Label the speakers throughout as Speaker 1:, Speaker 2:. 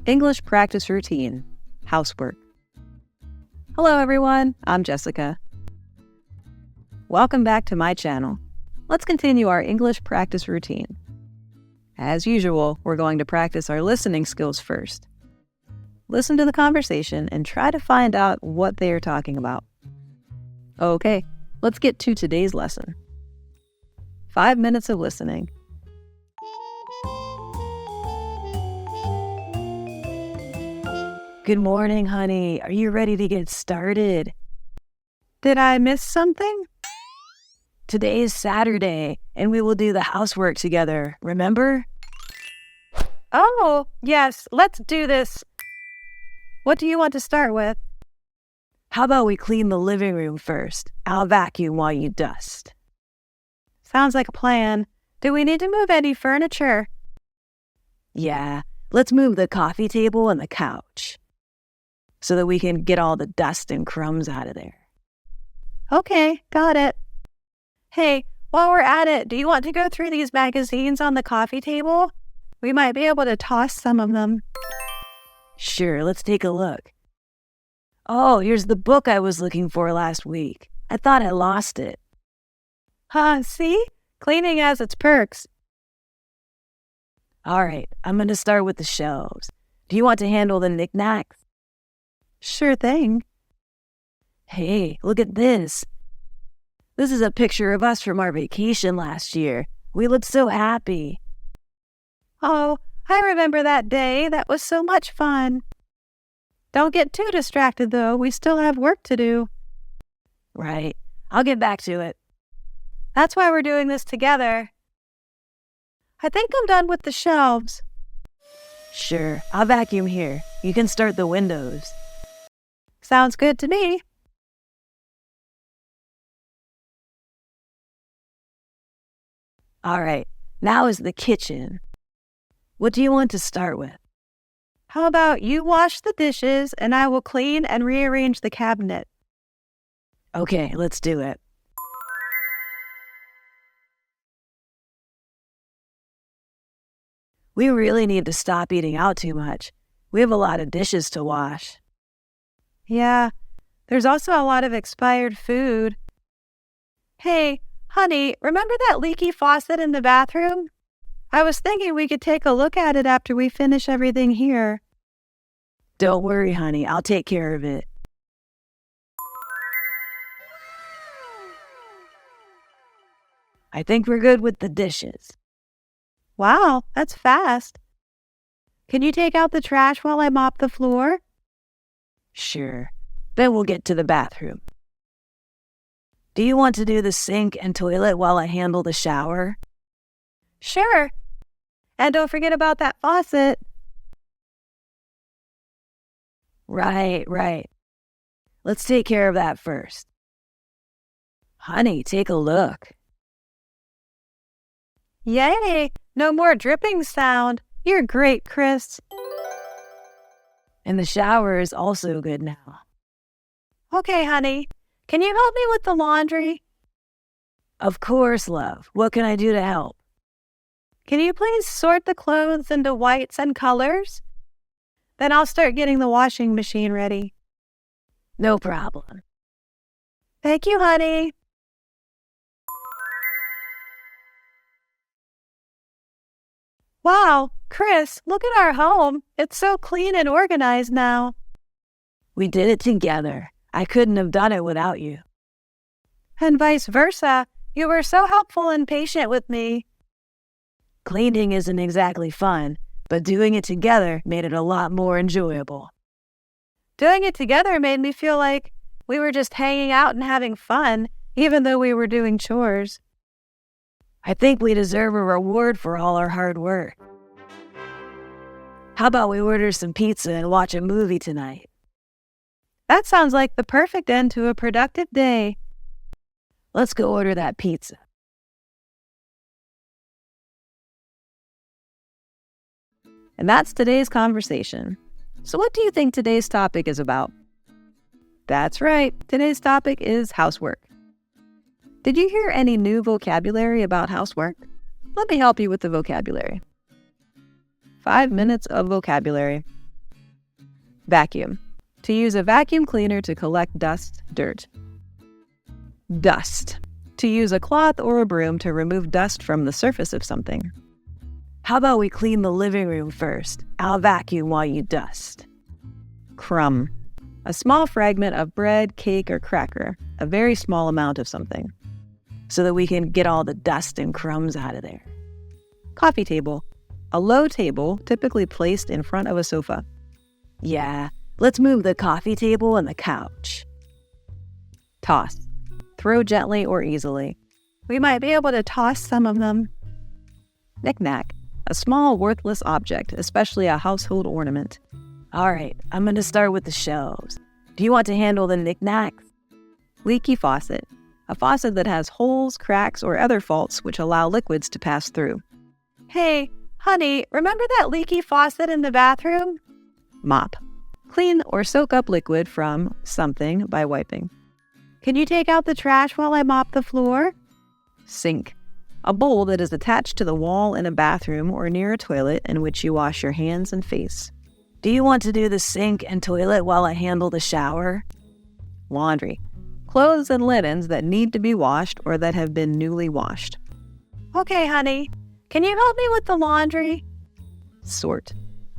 Speaker 1: English practice routine, housework. Hello everyone, I'm Jessica. Welcome back to my channel. Let's continue our English practice routine. As usual, we're going to practice our listening skills first. Listen to the conversation and try to find out what they are talking about. Okay, let's get to today's lesson. 5 minutes of listening. Good morning, honey. Are you ready to get started? Did I miss something? Today is Saturday, and we will do the housework together, remember? Oh, yes, let's do this. What do you want to start with? How about we clean the living room first? I'll vacuum while you dust. Sounds like a plan. Do we need to move any furniture? Yeah, let's move the coffee table and the couch so that we can get all the dust and crumbs out of there. Okay, got it. Hey, while we're at it, do you want to go through these magazines on the coffee table? We might be able to toss some of them. Sure, let's take a look. Oh, here's the book I was looking for last week. I thought I lost it. See? Cleaning has its perks. All right, I'm going to start with the shelves. Do you want to handle the knickknacks? Sure thing. Hey, look at this. This is a picture of us from our vacation last year. We looked so happy. Oh, I remember that day. That was so much fun. Don't get too distracted, though. We still have work to do. Right. I'll get back to it. That's why we're doing this together. I think I'm done with the shelves. Sure. I'll vacuum here. You can start the windows. Sounds good to me. All right. Now is the kitchen. What do you want to start with? How about you wash the dishes and I will clean and rearrange the cabinet? Okay, let's do it. We really need to stop eating out too much. We have a lot of dishes to wash. Yeah, there's also a lot of expired food. Hey, honey, remember that leaky faucet in the bathroom? I was thinking we could take a look at it after we finish everything here. Don't worry, honey. I'll take care of it. I think we're good with the dishes. Wow, that's fast. Can you take out the trash while I mop the floor? Sure. Then we'll get to the bathroom. Do you want to do the sink and toilet while I handle the shower? Sure. And don't forget about that faucet. Right. Let's take care of that first. Honey, take a look. Yay! No more dripping sound. You're great, Chris. And the shower is also good now. Okay, honey. Can you help me with the laundry? Of course, love. What can I do to help? Can you please sort the clothes into whites and colors? Then I'll start getting the washing machine ready. No problem. Thank you, honey. Wow, Chris, look at our home. It's so clean and organized now. We did it together. I couldn't have done it without you. And vice versa. You were so helpful and patient with me. Cleaning isn't exactly fun, but doing it together made it a lot more enjoyable. Doing it together made me feel like we were just hanging out and having fun, even though we were doing chores. I think we deserve a reward for all our hard work. How about we order some pizza and watch a movie tonight? That sounds like the perfect end to a productive day. Let's go order that pizza. And that's today's conversation. So what do you think today's topic is about? That's right. Today's topic is housework. Did you hear any new vocabulary about housework? Let me help you with the vocabulary. 5 minutes of vocabulary. Vacuum. To use a vacuum cleaner to collect dust, dirt. Dust. To use a cloth or a broom to remove dust from the surface of something. How about we clean the living room first? I'll vacuum while you dust. Crumb. A small fragment of bread, cake, or cracker. A very small amount of something. So that we can get all the dust and crumbs out of there. Coffee table. A low table typically placed in front of a sofa. Yeah, let's move the coffee table and the couch. Toss. Throw gently or easily. We might be able to toss some of them. Knick-knack. A small, worthless object, especially a household ornament. All right, I'm going to start with the shelves. Do you want to handle the knick-knacks? Leaky faucet. A faucet that has holes, cracks, or other faults which allow liquids to pass through. Hey, honey, remember that leaky faucet in the bathroom? Mop. Clean or soak up liquid from something by wiping. Can you take out the trash while I mop the floor? Sink. A bowl that is attached to the wall in a bathroom or near a toilet in which you wash your hands and face. Do you want to do the sink and toilet while I handle the shower? Laundry. Clothes and linens that need to be washed or that have been newly washed. Okay, honey. Can you help me with the laundry? Sort.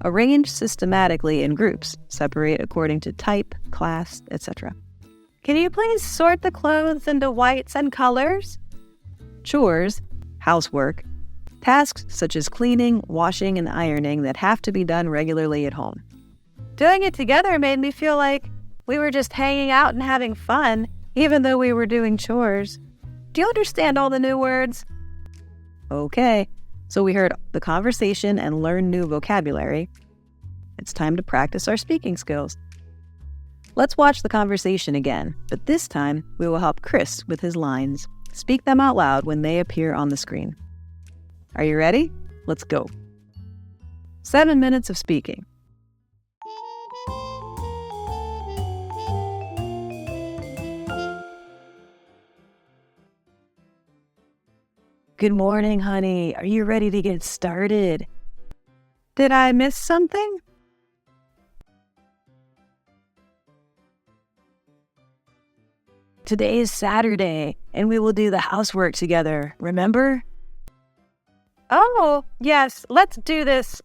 Speaker 1: Arrange systematically in groups. Separate according to type, class, etc. Can you please sort the clothes into whites and colors? Chores. Housework. Tasks such as cleaning, washing, and ironing that have to be done regularly at home. Doing it together made me feel like we were just hanging out and having fun, even though we were doing chores. Do you understand all the new words? Okay, so we heard the conversation and learned new vocabulary. It's time to practice our speaking skills. Let's watch the conversation again, but this time we will help Chris with his lines. Speak them out loud when they appear on the screen. Are you ready? Let's go. 7 minutes of speaking. Good morning, honey. Are you ready to get started? Did I miss something? Today is Saturday, and we will do the housework together, remember? Oh, yes, let's do this.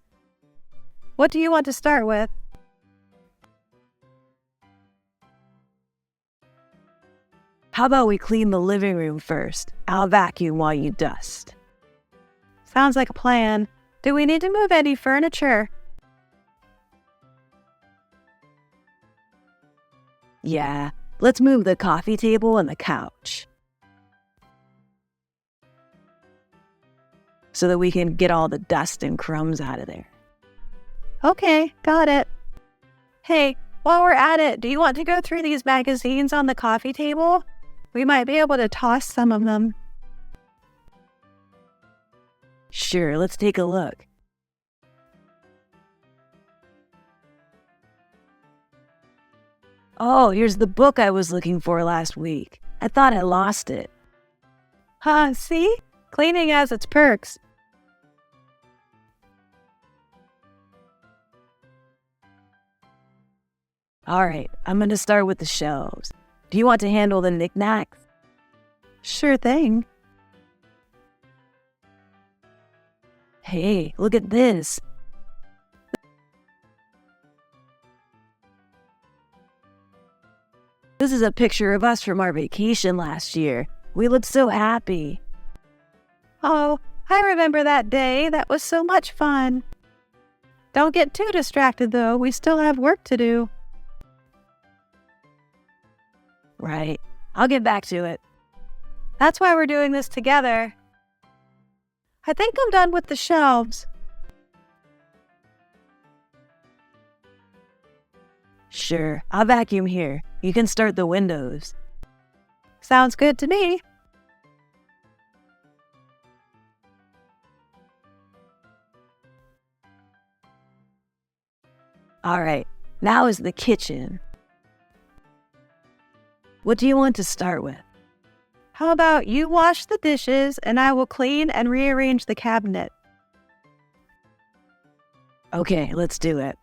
Speaker 1: What do you want to start with? How about we clean the living room first? I'll vacuum while you dust. Sounds like a plan. Do we need to move any furniture? Yeah, let's move the coffee table and the couch. So that we can get all the dust and crumbs out of there. Okay, got it. Hey, while we're at it, do you want to go through these magazines on the coffee table? We might be able to toss some of them. Sure, let's take a look. Oh, here's the book I was looking for last week. I thought I lost it. See? Cleaning has its perks. All right, I'm going to start with the shelves. Do you want to handle the knickknacks? Sure thing. Hey, look at this. This is a picture of us from our vacation last year. We looked so happy. Oh, I remember that day. That was so much fun. Don't get too distracted, though. We still have work to do. Right. I'll get back to it. That's why we're doing this together. I think I'm done with the shelves. Sure, I'll vacuum here. You can start the windows. Sounds good to me. All right, now is the kitchen. What do you want to start with? How about you wash the dishes and I will clean and rearrange the cabinet? Okay, let's do it.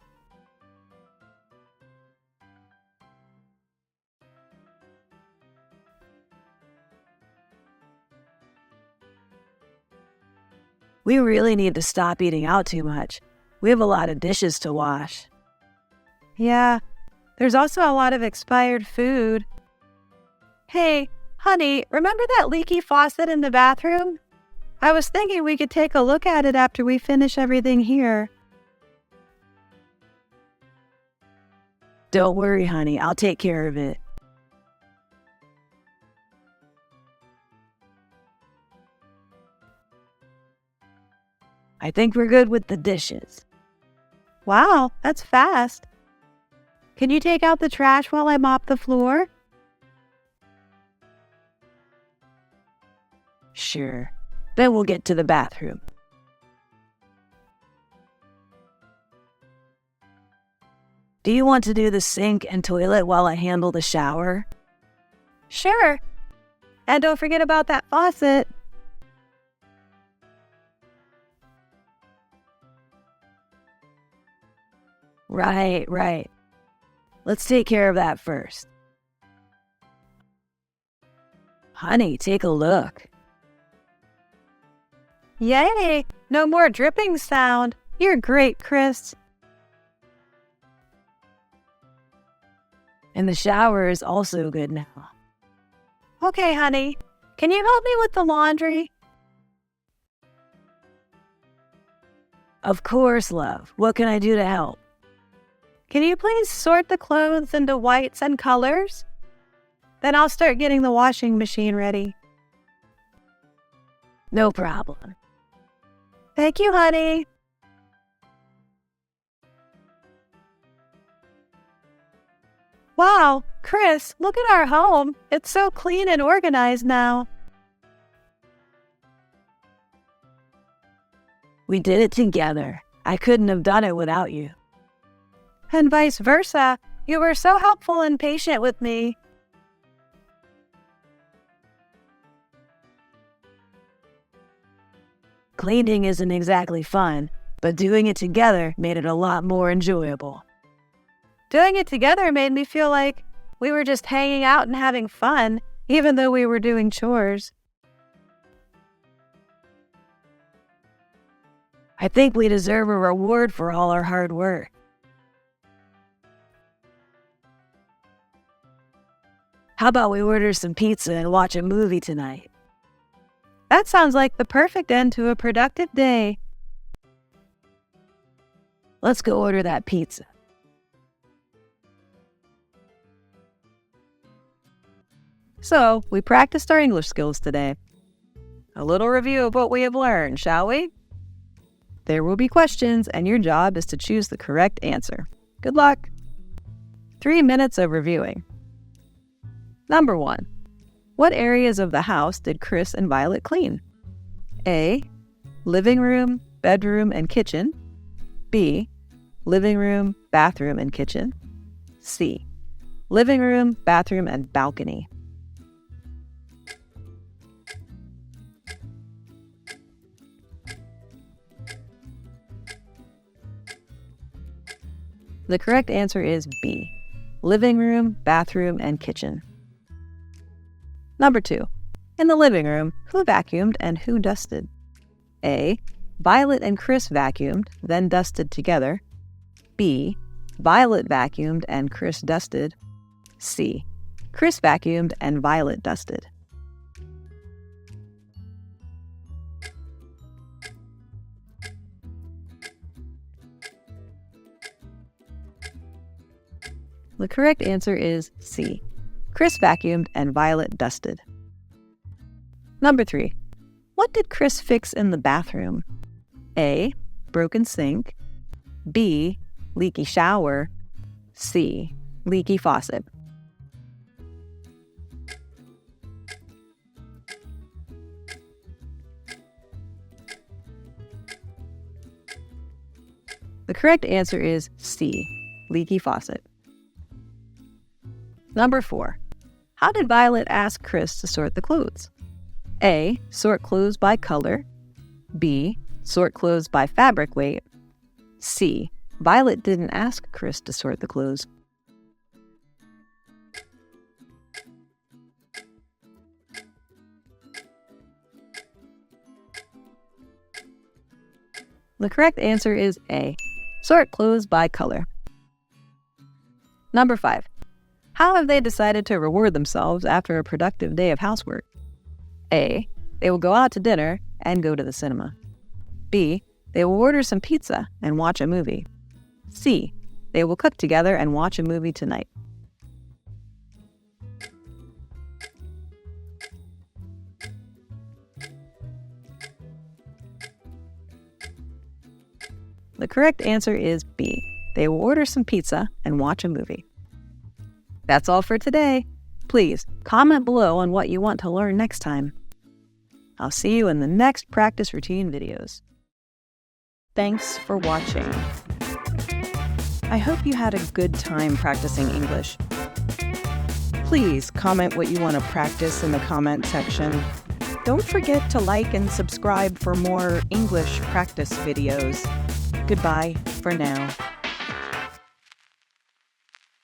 Speaker 1: We really need to stop eating out too much. We have a lot of dishes to wash. Yeah, there's also a lot of expired food. Hey, honey, remember that leaky faucet in the bathroom? I was thinking we could take a look at it after we finish everything here. Don't worry, honey. I'll take care of it. I think we're good with the dishes. Wow, that's fast. Can you take out the trash while I mop the floor? Sure. Then we'll get to the bathroom. Do you want to do the sink and toilet while I handle the shower? Sure. And don't forget about that faucet. Right. Let's take care of that first. Honey, take a look. Yay! No more dripping sound. You're great, Chris. And the shower is also good now. Okay, honey. Can you help me with the laundry? Of course, love. What can I do to help? Can you please sort the clothes into whites and colors? Then I'll start getting the washing machine ready. No problem. Thank you, honey. Wow, Chris, look at our home. It's so clean and organized now. We did it together. I couldn't have done it without you. And vice versa. You were so helpful and patient with me. Cleaning isn't exactly fun, but doing it together made it a lot more enjoyable. Doing it together made me feel like we were just hanging out and having fun, even though we were doing chores. I think we deserve a reward for all our hard work. How about we order some pizza and watch a movie tonight? That sounds like the perfect end to a productive day. Let's go order that pizza. So, we practiced our English skills today. A little review of what we have learned, shall we? There will be questions, and your job is to choose the correct answer. Good luck! 3 minutes of reviewing. Number 1. What areas of the house did Chris and Violet clean? A. Living room, bedroom, and kitchen. B. Living room, bathroom, and kitchen. C. Living room, bathroom, and balcony. The correct answer is B. Living room, bathroom, and kitchen. Number 2. In the living room, who vacuumed and who dusted? A. Violet and Chris vacuumed, then dusted together. B. Violet vacuumed and Chris dusted. C. Chris vacuumed and Violet dusted. The correct answer is C. Chris vacuumed and Violet dusted. Number 3. What did Chris fix in the bathroom? A. Broken sink. B. Leaky shower. C. Leaky faucet. The correct answer is C. Leaky faucet. Number 4. How did Violet ask Chris to sort the clothes? A. Sort clothes by color. B. Sort clothes by fabric weight. C. Violet didn't ask Chris to sort the clothes. The correct answer is A. Sort clothes by color. Number 5. How have they decided to reward themselves after a productive day of housework? A. They will go out to dinner and go to the cinema. B. They will order some pizza and watch a movie. C. They will cook together and watch a movie tonight. The correct answer is B. They will order some pizza and watch a movie. That's all for today. Please comment below on what you want to learn next time. I'll see you in the next practice routine videos.
Speaker 2: Thanks for watching. I hope you had a good time practicing English. Please comment what you want to practice in the comment section. Don't forget to like and subscribe for more English practice videos. Goodbye for now.